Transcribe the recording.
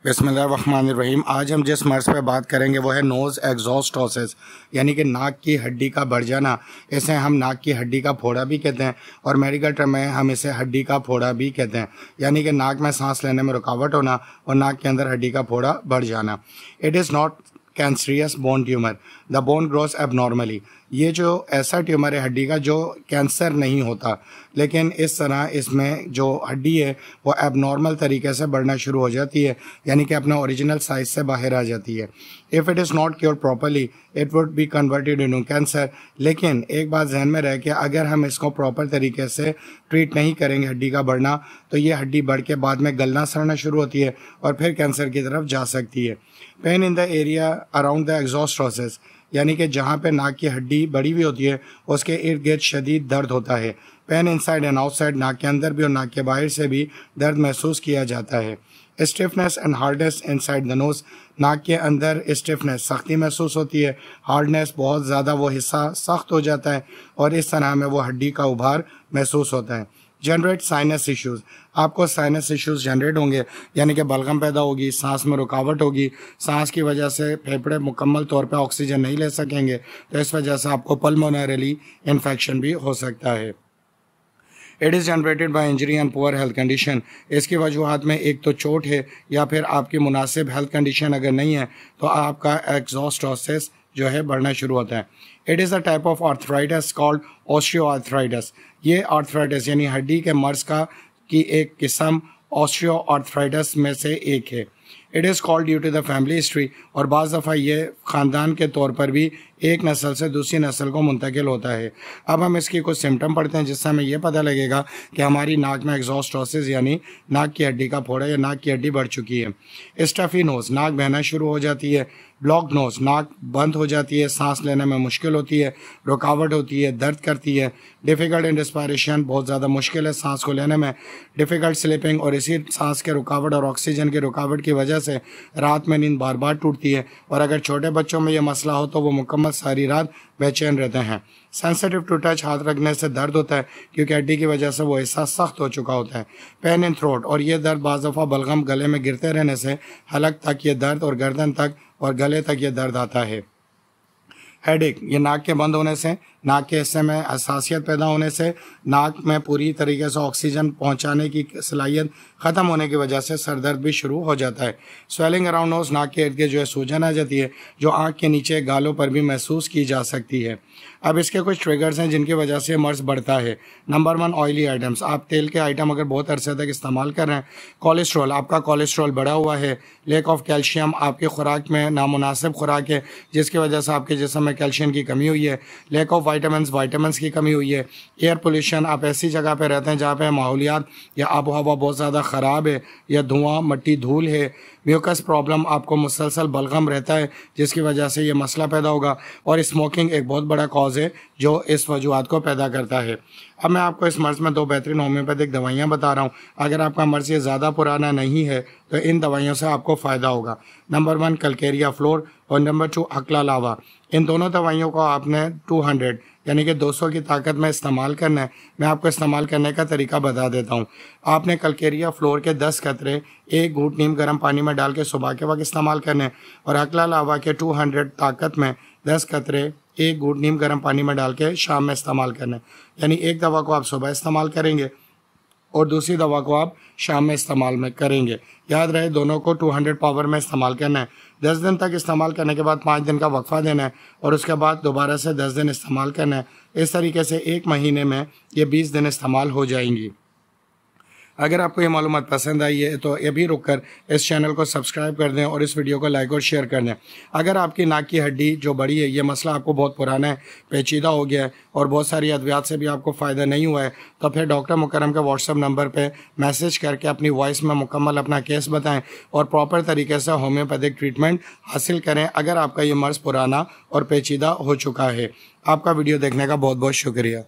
بسم اللہ الرحمن الرحیم۔ آج ہم جس مرض پہ بات کریں گے وہ ہے نوز ایگزاسٹوسس، یعنی کہ ناک کی ہڈی کا بڑھ جانا۔ اسے ہم ناک کی ہڈی کا پھوڑا بھی کہتے ہیں اور میڈیکل ٹرم میں ہم اسے ہڈی کا پھوڑا بھی کہتے ہیں، یعنی کہ ناک میں سانس لینے میں رکاوٹ ہونا اور ناک کے اندر ہڈی کا پھوڑا بڑھ جانا۔ It is not cancerous bone tumour, the bone grows abnormally. یہ جو ایسا ٹیومر ہے ہڈی کا جو کینسر نہیں ہوتا، لیکن اس طرح اس میں جو ہڈی ہے وہ اب نارمل طریقے سے بڑھنا شروع ہو جاتی ہے، یعنی کہ اپنے اوریجنل سائز سے باہر آ جاتی ہے۔ If it is not cure properly it would be converted into cancer. لیکن ایک بات ذہن میں رہے کہ اگر ہم اس کو پراپر طریقے سے ٹریٹ نہیں کریں گے ہڈی کا بڑھنا، تو یہ ہڈی بڑھ کے بعد میں گلنا سڑنا شروع ہوتی ہے اور پھر کینسر کی طرف جا سکتی ہے۔ Pain in the area around the exostosis, یعنی کہ جہاں پہ ناک کی ہڈی بڑی ہوئی ہوتی ہے اس کے ارد گرد شدید درد ہوتا ہے۔ Pain inside and outside, ناک کے اندر بھی اور ناک کے باہر سے بھی درد محسوس کیا جاتا ہے۔ اسٹفنس اینڈ ہارڈنس انسائڈ دا نوز، ناک کے اندر اسٹفنس سختی محسوس ہوتی ہے، ہارڈنس بہت زیادہ وہ حصہ سخت ہو جاتا ہے اور اس طرح ہمیں وہ ہڈی کا ابھار محسوس ہوتا ہے۔ جنریٹ سائنس ایشوز، آپ کو سائنس ایشوز جنریٹ ہوں گے، یعنی کہ بلغم پیدا ہوگی، سانس میں رکاوٹ ہوگی، سانس کی وجہ سے پھیپھڑے مکمل طور پہ آکسیجن نہیں لے سکیں گے، تو اس وجہ سے آپ کو پلمونریلی انفیکشن بھی ہو سکتا ہے۔ It is generated by injury and poor health condition, اس کی وجوہات میں ایک تو چوٹ ہے یا پھر آپ کی مناسب ہیلتھ کنڈیشن اگر نہیں ہے تو آپ کا ایگزاسٹوسس جو ہے بڑھنا شروع ہوتا ہے۔ It is a type of arthritis called osteoarthritis, یہ آرتھرائٹس یعنی ہڈی کے مرض کی ایک قسم اوسٹیو آرتھرائٹس میں سے ایک ہے۔ It is called due to the family history, اور بعض دفعہ یہ خاندان کے طور پر بھی ایک نسل سے دوسری نسل کو منتقل ہوتا ہے۔ اب ہم اس کی کچھ سمٹم پڑھتے ہیں جس سے ہمیں یہ پتہ لگے گا کہ ہماری ناک میں ایگزاسٹوسس یعنی ناک کی ہڈی کا پھوڑا یا ناک کی ہڈی بڑھ چکی ہے۔ اسٹفی نوز، ناک بہنا شروع ہو جاتی ہے۔ بلاک نوز، ناک بند ہو جاتی ہے، سانس لینے میں مشکل ہوتی ہے، رکاوٹ ہوتی ہے، درد کرتی ہے۔ ڈیفیکلٹ ان ریسپائریشن، بہت زیادہ مشکل ہے سانس کو لینے میں۔ ڈیفیکلٹ سلیپنگ، اور اسی سانس کے رکاوٹ اور آکسیجن کی رکاوٹ کی وجہ سے رات میں نیند بار بار ٹوٹتی ہے، اور اگر چھوٹے بچوں میں یہ مسئلہ ہو تو وہ مکمل ساری رات بے چین رہتے ہیں۔ سینسیٹیو ٹو ٹچ، ہاتھ رکھنے سے درد ہوتا ہے کیونکہ ہڈی کی وجہ سے وہ حصہ سخت ہو چکا ہوتا ہے۔ پین ان تھروٹ، اور یہ درد بعض دفعہ بلغم گلے میں گرتے رہنے سے حلق تک یہ درد اور گردن تک اور گلے تک یہ درد آتا ہے۔ ہیڈ ایک، یہ ناک کے بند ہونے سے، ناک کے حصے میں حساسیت پیدا ہونے سے، ناک میں پوری طریقے سے آکسیجن پہنچانے کی صلاحیت ختم ہونے کی وجہ سے سر درد بھی شروع ہو جاتا ہے۔ سویلنگ اراؤنڈ نوز، ناک کے ارد گرد جو ہے سوجن آ جاتی ہے جو آنکھ کے نیچے گالوں پر بھی محسوس کی جا سکتی ہے۔ اب اس کے کچھ ٹریگرز ہیں جن کی وجہ سے مرض بڑھتا ہے۔ نمبر 1، آئلی آئٹمس، آپ تیل کے آئٹم اگر بہت عرصے تک استعمال کر رہے ہیں۔ کولیسٹرول، آپ کا کولیسٹرول بڑھا ہوا ہے۔ لیک آف کیلشیم، آپ کی خوراک میں نامناسب خوراک ہے جس کی وجہ سے آپ کے جسم میں کیلشیم کی کمی ہوئی ہے۔ لیک آف وائٹامنس کی کمی ہوئی ہے۔ ایئر پولیوشن، آپ ایسی جگہ پہ رہتے ہیں جہاں پہ ماحولیات یا آب و ہوا بہت زیادہ خراب ہے یا دھواں مٹی دھول ہے۔ میوکس پرابلم، آپ کو مسلسل بلغم رہتا ہے جس کی وجہ سے یہ مسئلہ پیدا ہوگا، اور اسموکنگ ایک بہت بڑا کاز ہے جو اس وجوہات کو پیدا کرتا ہے۔ اب میں آپ کو اس مرض میں 2 بہترین ہومیوپیتھک دوائیاں بتا رہا ہوں۔ اگر آپ کا مرض یہ زیادہ پرانا نہیں ہے تو ان دوائیوں سے آپ کو فائدہ ہوگا۔ نمبر 1، کلکیریا فلور، اور نمبر 2، اکلا لاوا۔ ان دونوں دوائیوں کو آپ نے 200 یعنی کہ 200 کی طاقت میں استعمال کرنا ہے۔ میں آپ کو استعمال کرنے کا طریقہ بتا دیتا ہوں۔ آپ نے کلکیریا فلور کے 10 قطرے 1 گھونٹ نیم گرم پانی میں ڈال کے صبح کے وقت استعمال کرنے، اور اکلا لاوا کے 200 طاقت میں 10 قطرے 1 گھونٹ نیم گرم پانی میں ڈال کے شام میں استعمال کرنا ہے۔ یعنی ایک دوا کو آپ صبح استعمال کریں گے اور دوسری دوا کو آپ شام میں استعمال میں کریں گے۔ یاد رہے دونوں کو 200 پاور میں استعمال کرنا ہے۔ 10 دن تک استعمال کرنے کے بعد 5 دن کا وقفہ دینا ہے، اور اس کے بعد دوبارہ سے 10 دن استعمال کرنا ہے۔ اس طریقے سے 1 مہینے میں یہ 20 دن استعمال ہو جائیں گی۔ اگر آپ کو یہ معلومات پسند آئی ہے تو ابھی رک کر اس چینل کو سبسکرائب کر دیں اور اس ویڈیو کو لائک اور شیئر کر دیں۔ اگر آپ کی ناک کی ہڈی جو بڑی ہے، یہ مسئلہ آپ کو بہت پرانا ہے، پیچیدہ ہو گیا ہے اور بہت ساری ادویات سے بھی آپ کو فائدہ نہیں ہوا ہے، تو پھر ڈاکٹر مکرم کے واٹس ایپ نمبر پہ میسج کر کے اپنی وائس میں مکمل اپنا کیس بتائیں اور پراپر طریقے سے ہومیوپیتھک ٹریٹمنٹ حاصل کریں اگر آپ کا یہ مرض پرانا اور پیچیدہ ہو چکا ہے۔ آپ کا ویڈیو دیکھنے کا بہت بہت شکریہ۔